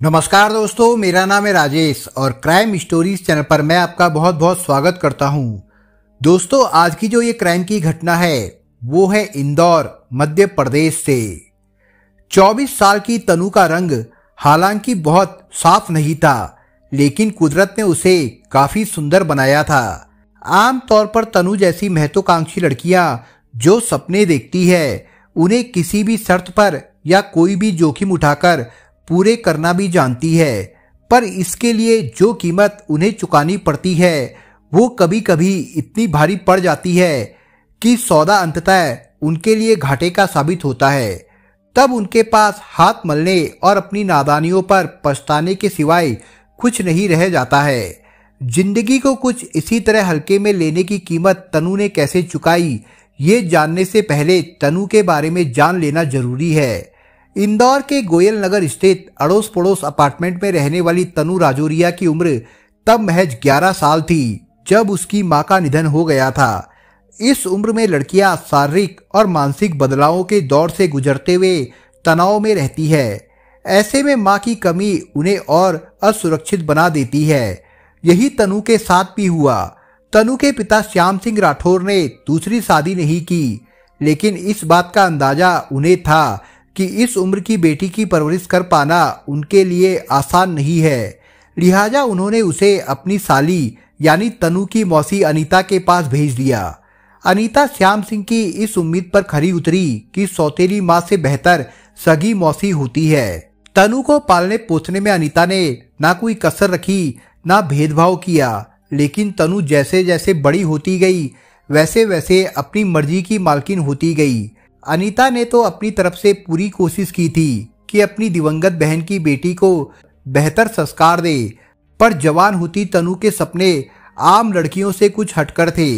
नमस्कार दोस्तों, मेरा नाम है राजेश और क्राइम स्टोरीज चैनल पर मैं आपका बहुत बहुत स्वागत करता हूं। दोस्तों, आज की जो ये क्राइम की घटना है वो है इंदौर मध्य प्रदेश से। 24 साल की तनु का रंग हालांकि बहुत साफ नहीं था, लेकिन कुदरत ने उसे काफी सुंदर बनाया था। आम तौर पर तनु जैसी महत्वाकांक्षी लड़कियां जो सपने देखती है उन्हें किसी भी शर्त पर या कोई भी जोखिम उठाकर पूरे करना भी जानती है, पर इसके लिए जो कीमत उन्हें चुकानी पड़ती है वो कभी कभी इतनी भारी पड़ जाती है कि सौदा अंततः उनके लिए घाटे का साबित होता है। तब उनके पास हाथ मलने और अपनी नादानियों पर पछताने के सिवाय कुछ नहीं रह जाता है। जिंदगी को कुछ इसी तरह हल्के में लेने की कीमत तनु ने कैसे चुकाई, ये जानने से पहले तनु के बारे में जान लेना जरूरी है। इंदौर के गोयल नगर स्थित अड़ोस पड़ोस अपार्टमेंट में रहने वाली तनु राजौरिया की उम्र तब महज 11 साल थी जब उसकी मां का निधन हो गया था। इस उम्र में लड़कियां शारीरिक और मानसिक बदलावों के दौर से गुजरते हुए तनाव में रहती है। ऐसे में मां की कमी उन्हें और असुरक्षित बना देती है। यही तनु के साथ भी हुआ। तनु के पिता श्याम सिंह राठौर ने दूसरी शादी नहीं की, लेकिन इस बात का अंदाजा उन्हें था कि इस उम्र की बेटी की परवरिश कर पाना उनके लिए आसान नहीं है। लिहाजा उन्होंने उसे अपनी साली यानी तनु की मौसी अनीता के पास भेज दिया। अनीता श्याम सिंह की इस उम्मीद पर खरी उतरी कि सौतेली मां से बेहतर सगी मौसी होती है। तनु को पालने पोसने में अनीता ने ना कोई कसर रखी ना भेदभाव किया, लेकिन तनु जैसे जैसे बड़ी होती गई वैसे वैसे अपनी मर्जी की मालकिन होती गई। अनीता ने तो अपनी तरफ से पूरी कोशिश की थी कि अपनी दिवंगत बहन की बेटी को बेहतर संस्कार दे, पर जवान होती तनु के सपने आम लड़कियों से कुछ हटकर थे।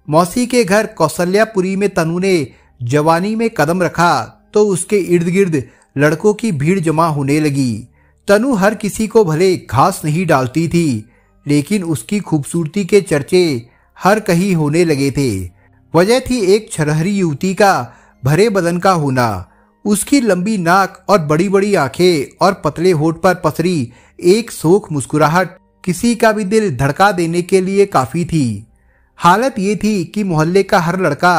मौसी के घर कौशल्यापुरी में तनु ने जवानी में कदम रखा तो उसके इर्द गिर्द लड़कों की भीड़ जमा होने लगी। तनु हर किसी को भले घास नहीं डालती थी, लेकिन उसकी खूबसूरती के चर्चे हर कहीं होने लगे थे। वजह थी एक छरहरी युवती का भरे बदन का होना। उसकी लंबी नाक और बड़ी बड़ी आंखें और पतले होठ पर पसरी एक शोख मुस्कुराहट किसी का भी दिल धड़का देने के लिए काफी थी। हालत ये थी कि मोहल्ले का हर लड़का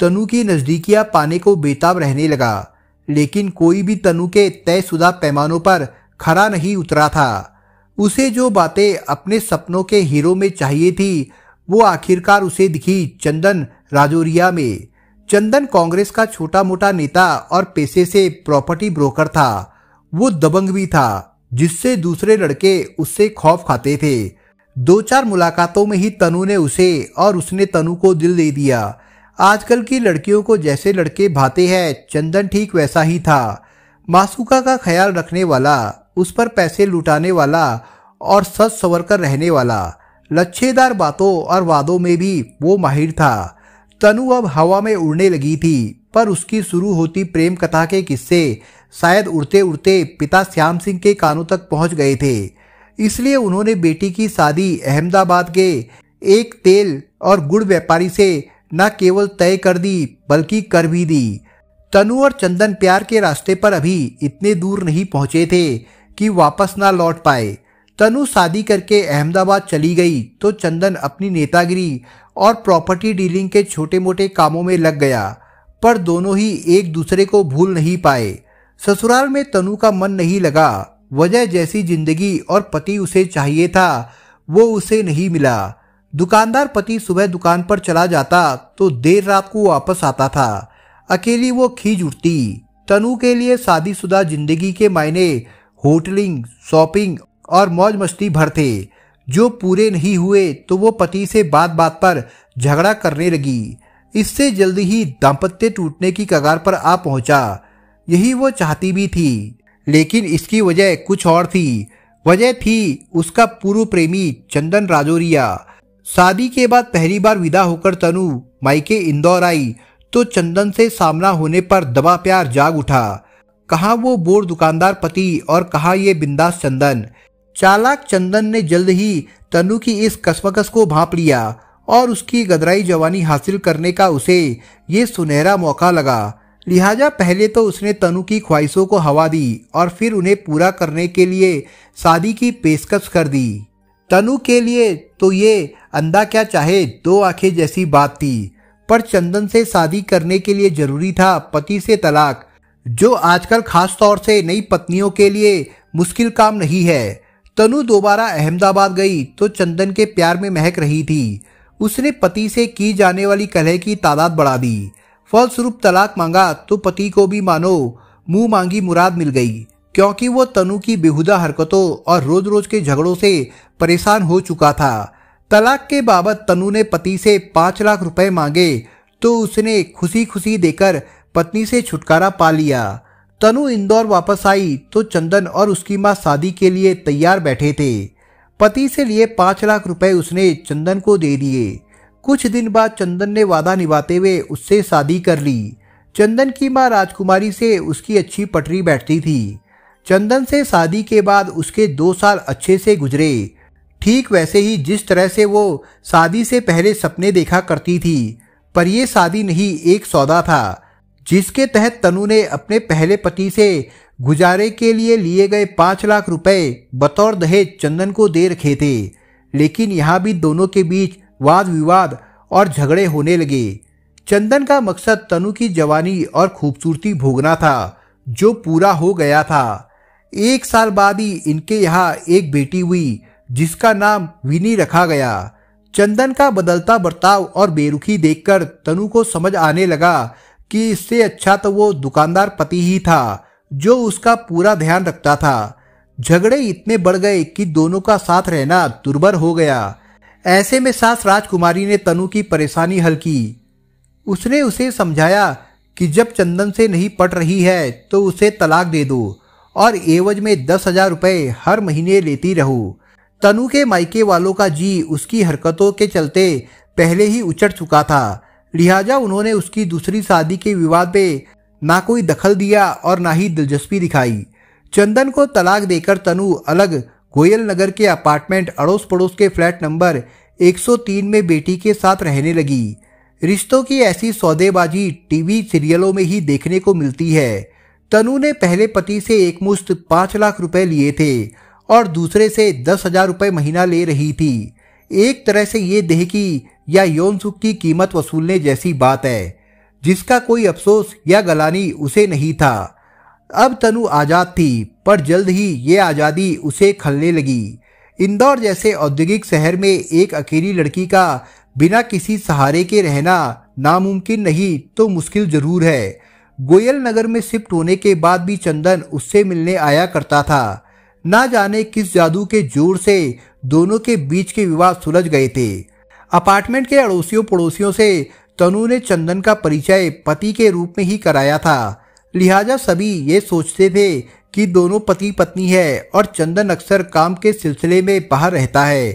तनु की नजदीकियां पाने को बेताब रहने लगा, लेकिन कोई भी तनु के तयशुदा पैमानों पर खरा नहीं उतरा था। उसे जो बातें अपने सपनों के हीरो में चाहिए थी वो आखिरकार उसे दिखी चंदन राजौरिया में। चंदन कांग्रेस का छोटा मोटा नेता और पेशे से प्रॉपर्टी ब्रोकर था। वो दबंग भी था, जिससे दूसरे लड़के उससे खौफ खाते थे। 2-4 मुलाकातों में ही तनु ने उसे और उसने तनु को दिल दे दिया। आजकल की लड़कियों को जैसे लड़के भाते हैं, चंदन ठीक वैसा ही था। मासूका का ख्याल रखने वाला, उस पर पैसे लुटाने वाला और सज संवर कर रहने वाला। लच्छेदार बातों और वादों में भी वो माहिर था। तनु अब हवा में उड़ने लगी थी, पर उसकी शुरू होती प्रेम कथा के किस्से शायद उड़ते उड़ते पिता श्याम सिंह के कानों तक पहुंच गए थे। इसलिए उन्होंने बेटी की शादी अहमदाबाद के एक तेल और गुड़ व्यापारी से न केवल तय कर दी बल्कि कर भी दी। तनु और चंदन प्यार के रास्ते पर अभी इतने दूर नहीं पहुंचे थे कि वापस ना लौट पाए। तनु शादी करके अहमदाबाद चली गई तो चंदन अपनी नेतागिरी और प्रॉपर्टी डीलिंग के छोटे मोटे कामों में लग गया, पर दोनों ही एक दूसरे को भूल नहीं पाए। ससुराल में तनु का मन नहीं लगा। वजह जैसी जिंदगी और पति उसे चाहिए था वो उसे नहीं मिला। दुकानदार पति सुबह दुकान पर चला जाता तो देर रात को वापस आता था। अकेली वो खींच उठती। तनु के लिए शादीशुदा जिंदगी के मायने होटलिंग, शॉपिंग और मौज मस्ती भर थे। जो पूरे नहीं हुए तो वो पति से बात बात पर झगड़ा करने लगी। इससे जल्दी ही दाम्पत्य टूटने की कगार पर आ पहुंचा। यही वो चाहती भी थी, लेकिन इसकी वजह कुछ और थी। वजह थी उसका पूर्व प्रेमी चंदन राजौरिया। शादी के बाद पहली बार विदा होकर तनु मायके इंदौर आई तो चंदन से सामना होने पर दबा प्यार जाग उठा। कहाँ वो बोर दुकानदार पति और कहाँ ये बिंदास चंदन। चालाक चंदन ने जल्द ही तनु की इस कसमकस को भांप लिया और उसकी गदराई जवानी हासिल करने का उसे ये सुनहरा मौका लगा। लिहाजा पहले तो उसने तनु की ख्वाहिशों को हवा दी और फिर उन्हें पूरा करने के लिए शादी की पेशकश कर दी। तनु के लिए तो ये अंधा क्या चाहे दो आंखें जैसी बात थी, पर चंदन से शादी करने के लिए जरूरी था पति से तलाक, जो आजकल खास तौर से नई पत्नियों के लिए मुश्किल काम नहीं है। तनु दोबारा अहमदाबाद गई तो चंदन के प्यार में महक रही थी। उसने पति से की जाने वाली कलह की तादाद बढ़ा दी। फलस्वरूप तलाक मांगा तो पति को भी मानो मुंह मांगी मुराद मिल गई, क्योंकि वो तनु की बेहुदा हरकतों और रोज रोज के झगड़ों से परेशान हो चुका था। तलाक के बाबत तनु ने पति से 5 लाख रुपए मांगे तो उसने खुशी खुशी देकर पत्नी से छुटकारा पा लिया। तनु इंदौर वापस आई तो चंदन और उसकी मां शादी के लिए तैयार बैठे थे। पति से लिए 5 लाख रुपए उसने चंदन को दे दिए। कुछ दिन बाद चंदन ने वादा निभाते हुए उससे शादी कर ली। चंदन की मां राजकुमारी से उसकी अच्छी पटरी बैठती थी। चंदन से शादी के बाद उसके 2 साल अच्छे से गुजरे, ठीक वैसे ही जिस तरह से वो शादी से पहले सपने देखा करती थी। पर यह शादी नहीं, एक सौदा था जिसके तहत तनु ने अपने पहले पति से गुजारे के लिए गए 5 लाख रुपए बतौर दहेज चंदन को दे रखे थे। लेकिन यहाँ भी दोनों के बीच वाद विवाद और झगड़े होने लगे। चंदन का मकसद तनु की जवानी और खूबसूरती भोगना था, जो पूरा हो गया था। 1 साल बाद ही इनके यहाँ एक बेटी हुई जिसका नाम विनी रखा गया। चंदन का बदलता बर्ताव और बेरुखी देखकर तनु को समझ आने लगा कि इससे अच्छा तो वो दुकानदार पति ही था जो उसका पूरा ध्यान रखता था। झगड़े इतने बढ़ गए कि दोनों का साथ रहना दुर्भर हो गया। ऐसे में सास राजकुमारी ने तनु की परेशानी हल की। उसने उसे समझाया कि जब चंदन से नहीं पट रही है तो उसे तलाक दे दो और एवज में 10,000 रुपए हर महीने लेती रहो। तनु के मायके वालों का जी उसकी हरकतों के चलते पहले ही उचट चुका था। लिहाजा उन्होंने उसकी दूसरी शादी के विवाद में ना कोई दखल दिया और ना ही दिलचस्पी दिखाई। चंदन को तलाक देकर तनु अलग गोयल नगर के अपार्टमेंट अड़ोस पड़ोस के फ्लैट नंबर 103 में बेटी के साथ रहने लगी। रिश्तों की ऐसी सौदेबाजी टीवी सीरियलों में ही देखने को मिलती है। तनु ने पहले पति से एकमुश्त 5 लाख रुपए लिए थे और दूसरे से 10,000 रुपए महीना ले रही थी। एक तरह से ये देह की या यौन सुख की कीमत वसूलने जैसी बात है, जिसका कोई अफसोस या गलानी उसे नहीं था। अब तनु आजाद थी, पर जल्द ही ये आज़ादी उसे खलने लगी। इंदौर जैसे औद्योगिक शहर में एक अकेली लड़की का बिना किसी सहारे के रहना नामुमकिन नहीं तो मुश्किल जरूर है। गोयल नगर में शिफ्ट होने के बाद भी चंदन उससे मिलने आया करता था। ना जाने किस जादू के जोर से दोनों के बीच के विवाद सुलझ गए थे। अपार्टमेंट के अड़ोसियों पड़ोसियों से तनु ने चंदन का परिचय पति के रूप में ही कराया था। लिहाजा सभी ये सोचते थे कि दोनों पति पत्नी है और चंदन अक्सर काम के सिलसिले में बाहर रहता है।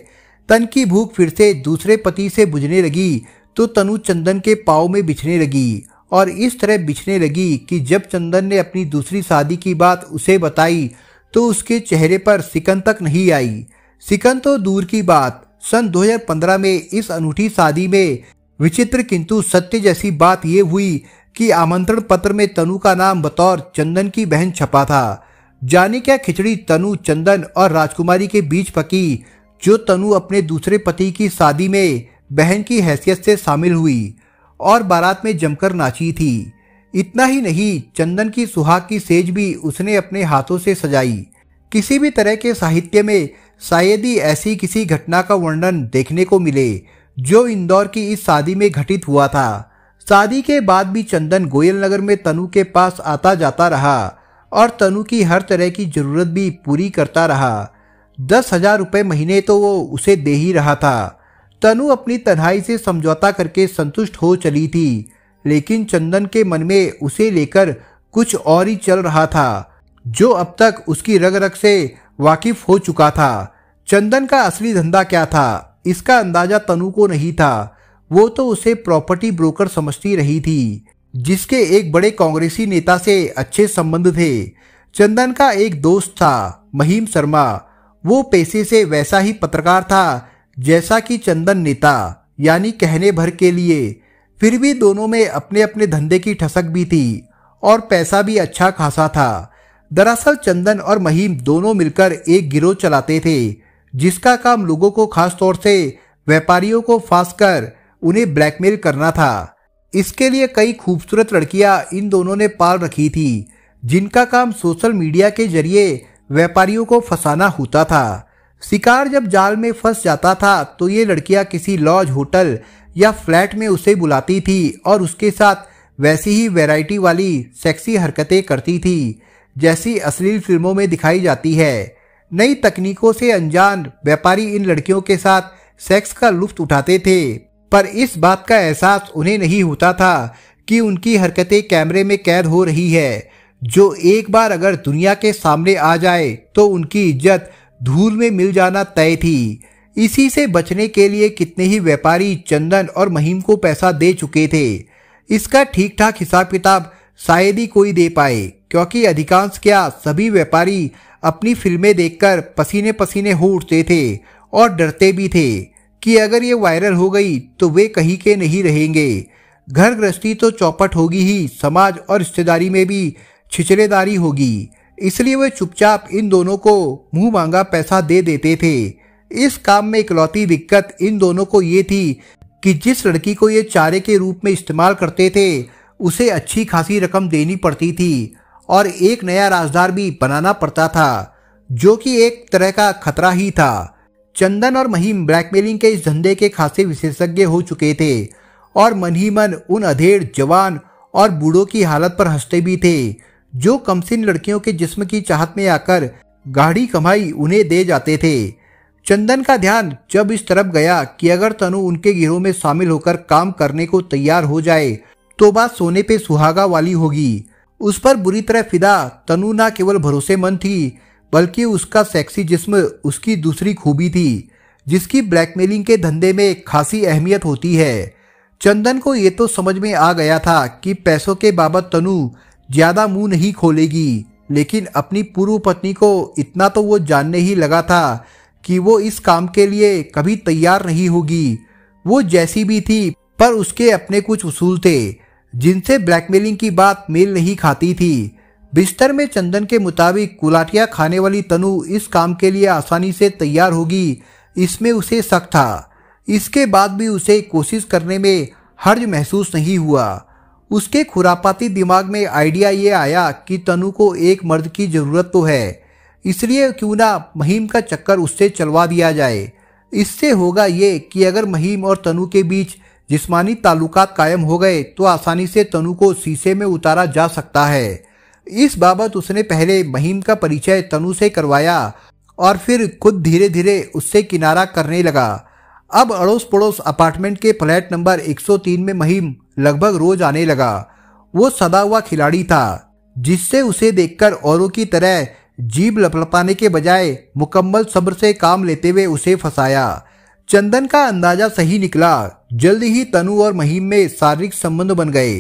तन की भूख फिर से दूसरे पति से बुझने लगी तो तनु चंदन के पाँव में बिछने लगी और इस तरह बिछने लगी कि जब चंदन ने अपनी दूसरी शादी की बात उसे बताई तो उसके चेहरे पर सिकन तक नहीं आई। सिकन तो दूर की बात, सन 2015 में इस अनूठी शादी में विचित्र किंतु सत्य जैसी बात यह हुई कि आमंत्रण पत्र में तनु का नाम बतौर चंदन की बहन छपा था। जाने क्या खिचड़ी तनु, चंदन और राजकुमारी के बीच पकी, जो तनु अपने दूसरे पति की शादी में बहन की हैसियत से शामिल हुई और बारात में जमकर नाची थी। इतना ही नहीं, चंदन की सुहाग की सेज भी उसने अपने हाथों से सजाई। किसी भी तरह के साहित्य में शायद ही ऐसी किसी घटना का वर्णन देखने को मिले जो इंदौर की इस शादी में घटित हुआ था। शादी के बाद भी चंदन गोयल नगर में तनु के पास आता जाता रहा और तनु की हर तरह की जरूरत भी पूरी करता रहा। 10,000 रुपए महीने तो वो उसे दे ही रहा था। तनु अपनी तन्हाई से समझौता करके संतुष्ट हो चली थी, लेकिन चंदन के मन में उसे लेकर कुछ और ही चल रहा था, जो अब तक उसकी रग रग से वाकिफ हो चुका था। चंदन का असली धंधा क्या था, इसका अंदाजा तनु को नहीं था। वो तो उसे प्रॉपर्टी ब्रोकर समझती रही थी, जिसके एक बड़े कांग्रेसी नेता से अच्छे संबंध थे। चंदन का एक दोस्त था, महिम शर्मा। वो पेशे से वैसा ही पत्रकार था जैसा कि चंदन नेता, यानी कहने भर के लिए। फिर भी दोनों में अपने अपने धंधे की ठसक भी थी और पैसा भी अच्छा खासा था। दरअसल चंदन और महिम दोनों मिलकर एक गिरोह चलाते थे, जिसका काम लोगों को खास तौर से व्यापारियों को फांस कर उन्हें ब्लैकमेल करना था। इसके लिए कई खूबसूरत लड़कियां इन दोनों ने पाल रखी थी, जिनका काम सोशल मीडिया के जरिए व्यापारियों को फंसाना होता था। शिकार जब जाल में फंस जाता था तो ये लड़कियां किसी लॉज, होटल या फ्लैट में उसे बुलाती थी और उसके साथ वैसी ही वैरायटी वाली सेक्सी हरकतें करती थी जैसी अश्लील फिल्मों में दिखाई जाती है। नई तकनीकों से अनजान व्यापारी इन लड़कियों के साथ सेक्स का लुत्फ उठाते थे, पर इस बात का एहसास उन्हें नहीं होता था कि उनकी हरकतें कैमरे में कैद हो रही है, जो एक बार अगर दुनिया के सामने आ जाए तो उनकी इज्जत धूल में मिल जाना तय थी। इसी से बचने के लिए कितने ही व्यापारी चंदन और महिम को पैसा दे चुके थे। इसका ठीक ठाक हिसाब किताब शायद ही कोई दे पाए, क्योंकि अधिकांश क्या सभी व्यापारी अपनी फिल्में देखकर पसीने पसीने हो उठते थे और डरते भी थे कि अगर ये वायरल हो गई तो वे कहीं के नहीं रहेंगे। घर गृहस्थी तो चौपट होगी ही, समाज और रिश्तेदारी में भी छिछलेदारी होगी। इसलिए वे चुपचाप इन दोनों को मुंह मांगा पैसा दे देते थे। इस काम में इकलौती दिक्कत इन दोनों को ये थी कि जिस लड़की को ये चारे के रूप में इस्तेमाल करते थे उसे अच्छी खासी रकम देनी पड़ती थी और एक नया राजदार भी बनाना पड़ता था, जो कि एक तरह का खतरा ही था। चंदन और महिम ब्लैकमेलिंग के इस धंधे के खासे विशेषज्ञ हो चुके थे और मन ही मन उन अधेड़, जवान और बूढ़ों की हालत पर हंसते भी थे, जो कमसिन लड़कियों के जिस्म की चाहत में आकर गाढ़ी कमाई उन्हें दे जाते थे। चंदन का ध्यान जब इस तरफ गया कि अगर तनु उनके गिरोह में शामिल होकर काम करने को तैयार हो जाए तो बात सोने पे सुहागा वाली होगी। उस पर बुरी तरह फिदा तनु ना केवल भरोसेमंद थी, बल्कि उसका सेक्सी जिस्म उसकी दूसरी खूबी थी, जिसकी ब्लैकमेलिंग के धंधे में खासी अहमियत होती है। चंदन को ये तो समझ में आ गया था कि पैसों के बाबत तनु ज्यादा मुंह नहीं खोलेगी, लेकिन अपनी पूर्व पत्नी को इतना तो वो जानने ही लगा था कि वो इस काम के लिए कभी तैयार नहीं होगी। वो जैसी भी थी, पर उसके अपने कुछ उसूल थे जिनसे ब्लैकमेलिंग की बात मेल नहीं खाती थी। बिस्तर में चंदन के मुताबिक कुलाटियां खाने वाली तनु इस काम के लिए आसानी से तैयार होगी, इसमें उसे शक था। इसके बाद भी उसे कोशिश करने में हर्ज महसूस नहीं हुआ। उसके खुरापाती दिमाग में आइडिया ये आया कि तनु को एक मर्द की जरूरत तो है, इसलिए क्यों ना महिम का चक्कर उससे चलवा दिया जाए। इससे होगा ये कि अगर महिम और तनु के बीच जिस्मानी ताल्लुकात कायम हो गए तो आसानी से तनु को शीशे में उतारा जा सकता है। इस बाबत उसने पहले महिम का परिचय तनु से करवाया और फिर खुद धीरे धीरे उससे किनारा करने लगा। अब अड़ोस पड़ोस अपार्टमेंट के फ्लैट नंबर 103 में महिम लगभग रोज आने लगा। वो सदा हुआ खिलाड़ी था, जिससे उसे देखकर औरों की तरह जीभ लपलपाने के बजाय मुकम्मल सब्र से काम लेते हुए उसे फंसाया। चंदन का अंदाजा सही निकला। जल्दी ही तनु और महिम में शारीरिक संबंध बन गए।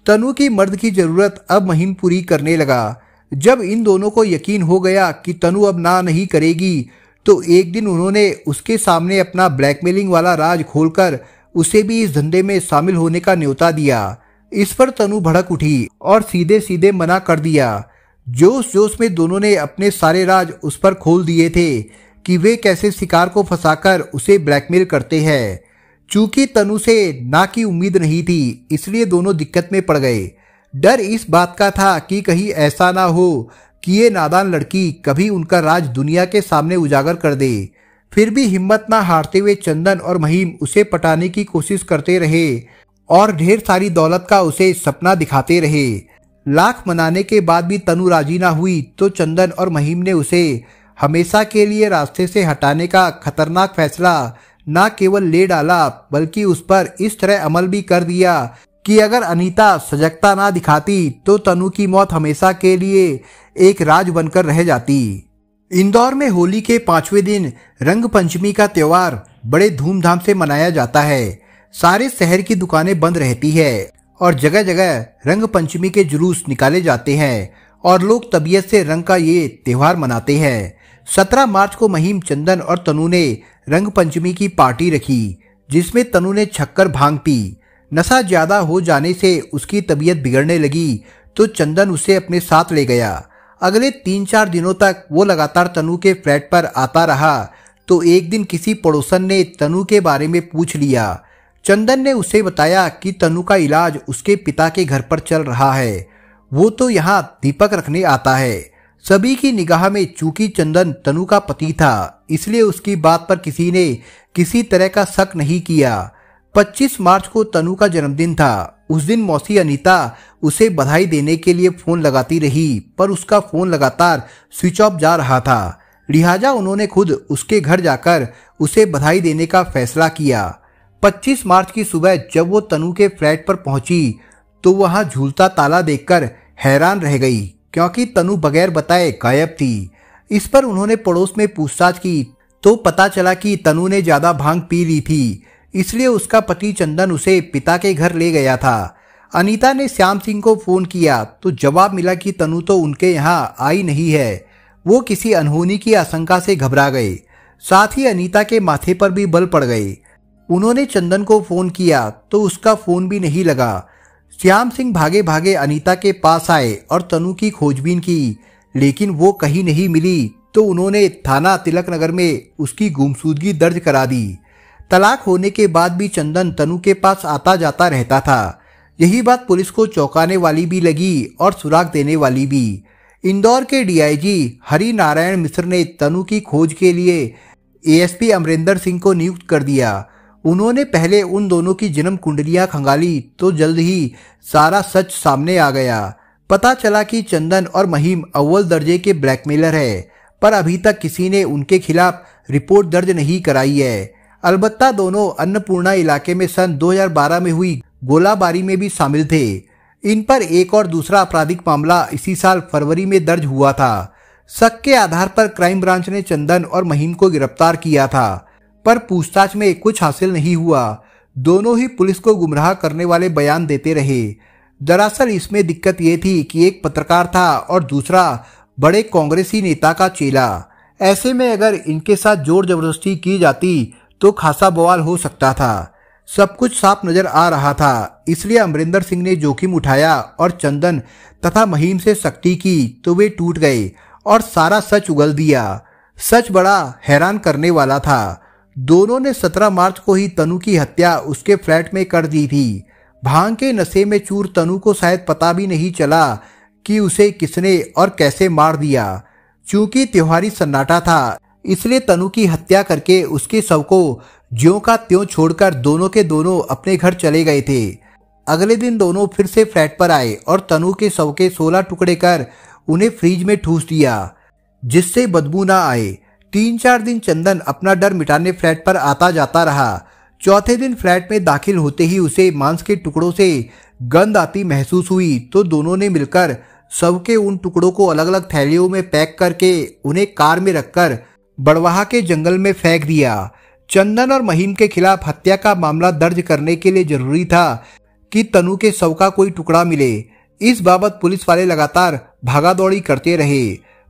तनु की मर्द की जरूरत अब महिम पूरी करने लगा। जब इन दोनों को यकीन हो गया कि तनु अब ना नहीं करेगी, तो एक दिन उन्होंने उसके सामने अपना ब्लैकमेलिंग वाला राज खोलकर उसे भी इस धंधे में शामिल होने का न्योता दिया। इस पर तनु भड़क उठी और सीधे सीधे मना कर दिया। जोश जोश में दोनों ने अपने सारे राज उस पर खोल दिए थे कि वे कैसे शिकार को फंसाकर उसे ब्लैकमेल करते हैं। चूंकि तनु से ना की उम्मीद नहीं थी, इसलिए दोनों दिक्कत में पड़ गए। डर इस बात का था कि कहीं ऐसा ना हो कि ये नादान लड़की कभी उनका राज दुनिया के सामने उजागर कर दे। फिर भी हिम्मत ना हारते हुए चंदन और महिम उसे पटाने की कोशिश करते रहे और ढेर सारी दौलत का उसे सपना दिखाते रहे। लाख मनाने के बाद भी तनु राजी ना हुई तो चंदन और महिम ने उसे हमेशा के लिए रास्ते से हटाने का खतरनाक फैसला न केवल ले डाला, बल्कि उस पर इस तरह अमल भी कर दिया कि अगर अनीता सजगता ना दिखाती तो तनु की मौत हमेशा के लिए एक राज बनकर रह जाती। इंदौर में होली के 5वें दिन रंग पंचमी का त्योहार बड़े धूमधाम से मनाया जाता है। सारे शहर की दुकानें बंद रहती है और जगह जगह रंग पंचमी के जुलूस निकाले जाते हैं और लोग तबीयत से रंग का ये त्योहार मनाते हैं। 17 मार्च को महिम, चंदन और तनु ने रंग पंचमी की पार्टी रखी, जिसमें तनु ने छक्कर भांग पी। नशा ज्यादा हो जाने से उसकी तबीयत बिगड़ने लगी तो चंदन उसे अपने साथ ले गया। अगले 3-4 दिनों तक वो लगातार तनु के फ्लैट पर आता रहा। तो एक दिन किसी पड़ोसन ने तनु के बारे में पूछ लिया। चंदन ने उसे बताया कि तनु का इलाज उसके पिता के घर पर चल रहा है, वो तो यहाँ दीपक रखने आता है। सभी की निगाह में चूंकि चंदन तनु का पति था, इसलिए उसकी बात पर किसी ने किसी तरह का शक नहीं किया। 25 मार्च को तनु का जन्मदिन था। उस दिन मौसी अनीता उसे बधाई देने के लिए फोन लगाती रही, पर उसका फोन लगातार स्विच ऑफ जा रहा था। लिहाजा उन्होंने खुद उसके घर जाकर उसे बधाई देने का फैसला किया। 25 मार्च की सुबह जब वो तनु के फ्लैट पर पहुंची तो वहां झूलता ताला देखकर हैरान रह गई, क्योंकि तनु बगैर बताए गायब थी। इस पर उन्होंने पड़ोस में पूछताछ की तो पता चला कि तनु ने ज्यादा भांग पी ली थी, इसलिए उसका पति चंदन उसे पिता के घर ले गया था। अनीता ने श्याम सिंह को फोन किया तो जवाब मिला कि तनु तो उनके यहाँ आई नहीं है। वो किसी अनहोनी की आशंका से घबरा गए। साथ ही अनीता के माथे पर भी बल पड़ गए। उन्होंने चंदन को फोन किया तो उसका फोन भी नहीं लगा। श्याम सिंह भागे भागे अनीता के पास आए और तनु की खोजबीन की, लेकिन वो कहीं नहीं मिली। तो उन्होंने थाना तिलक नगर में उसकी गुमशुदगी दर्ज करा दी। तलाक होने के बाद भी चंदन तनु के पास आता जाता रहता था। यही बात पुलिस को चौंकाने वाली भी लगी और सुराग देने वाली भी। इंदौर के डीआईजी हरि नारायण मिश्र ने तनु की खोज के लिए एएसपी अमरिंदर सिंह को नियुक्त कर दिया। उन्होंने पहले उन दोनों की जन्म कुंडलियां खंगाली तो जल्द ही सारा सच सामने आ गया। पता चला कि चंदन और महिम अव्वल दर्जे के ब्लैकमेलर है, पर अभी तक किसी ने उनके खिलाफ रिपोर्ट दर्ज नहीं कराई है। अलबत्ता दोनों अन्नपूर्णा इलाके में सन 2012 में हुई गोलाबारी में भी शामिल थे। इन पर एक और दूसरा आपराधिक मामला इसी साल फरवरी में दर्ज हुआ था। शक के आधार पर क्राइम ब्रांच ने चंदन और महिम को गिरफ्तार किया था, पर पूछताछ में कुछ हासिल नहीं हुआ। दोनों ही पुलिस को गुमराह करने वाले बयान देते रहे। दरअसल इसमें दिक्कत ये थी कि एक पत्रकार था और दूसरा बड़े कांग्रेसी नेता का चेला। ऐसे में अगर इनके साथ जोर जबरदस्ती की जाती तो खासा बवाल हो सकता था। सब कुछ साफ नजर आ रहा था, इसलिए अमरिंदर सिंह ने जोखिम उठाया और चंदन तथा महिम से सख्ती की तो वे टूट गए और सारा सच उगल दिया। सच बड़ा हैरान करने वाला था। दोनों ने 17 मार्च को ही तनु की हत्या उसके फ्लैट में कर दी थी। भांग के नशे में चूर तनु को शायद पता भी नहीं चला कि उसे किसने और कैसे मार दिया। चूंकि त्योहारी सन्नाटा था, इसलिए तनु की हत्या करके उसके शव को ज्यों का त्यों छोड़कर दोनों के दोनों अपने घर चले गए थे। अगले दिन दोनों फिर से फ्लैट पर आए और तनु के शव के 16 टुकड़े कर उन्हें फ्रिज में ठूस दिया, जिससे बदबू ना आए। 3-4 दिन चंदन अपना डर मिटाने फ्लैट पर आता जाता रहा। चौथे दिन फ्लैट में दाखिल होते ही उसे मांस के टुकड़ों से गंध आती महसूस हुई, तो दोनों ने मिलकर शव के उन टुकड़ों को अलग अलग थैलियों में पैक करके उन्हें कार में रखकर बड़वाहा के जंगल में फेंक दिया। चंदन और महिम के खिलाफ हत्या का मामला दर्ज करने के लिए जरूरी था कि तनु के शव का कोई टुकड़ा मिले। इस बाबत पुलिस वाले लगातार भागादौड़ी करते रहे।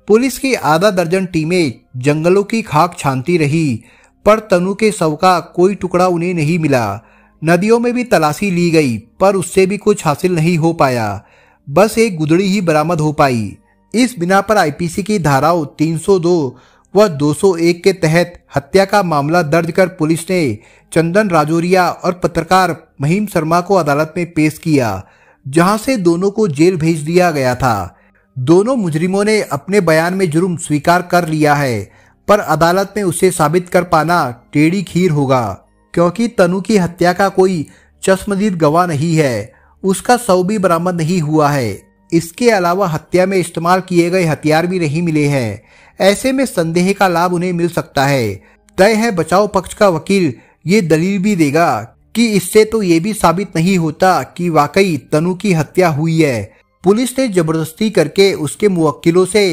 पुलिस की आधा दर्जन टीमें जंगलों की खाक छानती रही, पर तनु के शव का कोई टुकड़ा उन्हें नहीं मिला। नदियों में भी तलाशी ली गई, पर उससे भी कुछ हासिल नहीं हो पाया। बस एक गुदड़ी ही बरामद हो पाई। इस बिना पर आईपीसी की धाराओं 302 व 201 के तहत हत्या का मामला दर्ज कर पुलिस ने चंदन राजौरिया और पत्रकार महिम शर्मा को अदालत में पेश किया, जहां से दोनों को जेल भेज दिया गया था। दोनों मुजरिमों ने अपने बयान में जुर्म स्वीकार कर लिया है, पर अदालत में उसे साबित कर पाना टेढ़ी खीर होगा, क्योंकि तनु की हत्या का कोई चश्मदीद गवाह नहीं है। उसका शव भी बरामद नहीं हुआ है। इसके अलावा हत्या में इस्तेमाल किए गए हथियार भी नहीं मिले हैं। ऐसे में संदेह का लाभ उन्हें मिल सकता है। तय है बचाव पक्ष का वकील ये दलील भी देगा कि इससे तो ये भी साबित नहीं होता कि वाकई तनु की हत्या हुई है। पुलिस ने जबरदस्ती करके उसके मुवक्किलों से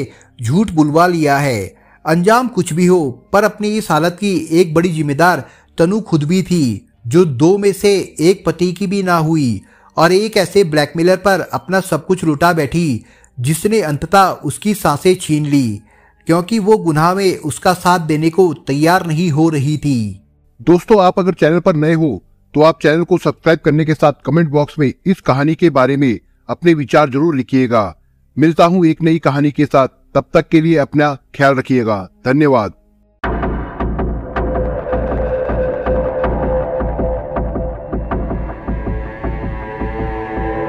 झूठ बुलवा लिया है। अंजाम कुछ भी हो, पर अपनी इस हालत की एक बड़ी जिम्मेदार तनु खुद भी थी, जो 2 में से एक पति की भी ना हुई और एक ऐसे ब्लैकमेलर पर अपना सब कुछ लुटा बैठी, जिसने अंततः उसकी सांसें छीन ली, क्योंकि वो गुनाह में उसका साथ देने को तैयार नहीं हो रही थी। दोस्तों, आप अगर चैनल पर नए हो तो आप चैनल को सब्सक्राइब करने के साथ कमेंट बॉक्स में इस कहानी के बारे में अपने विचार जरूर लिखिएगा। मिलता हूं एक नई कहानी के साथ, तब तक के लिए अपना ख्याल रखिएगा। धन्यवाद।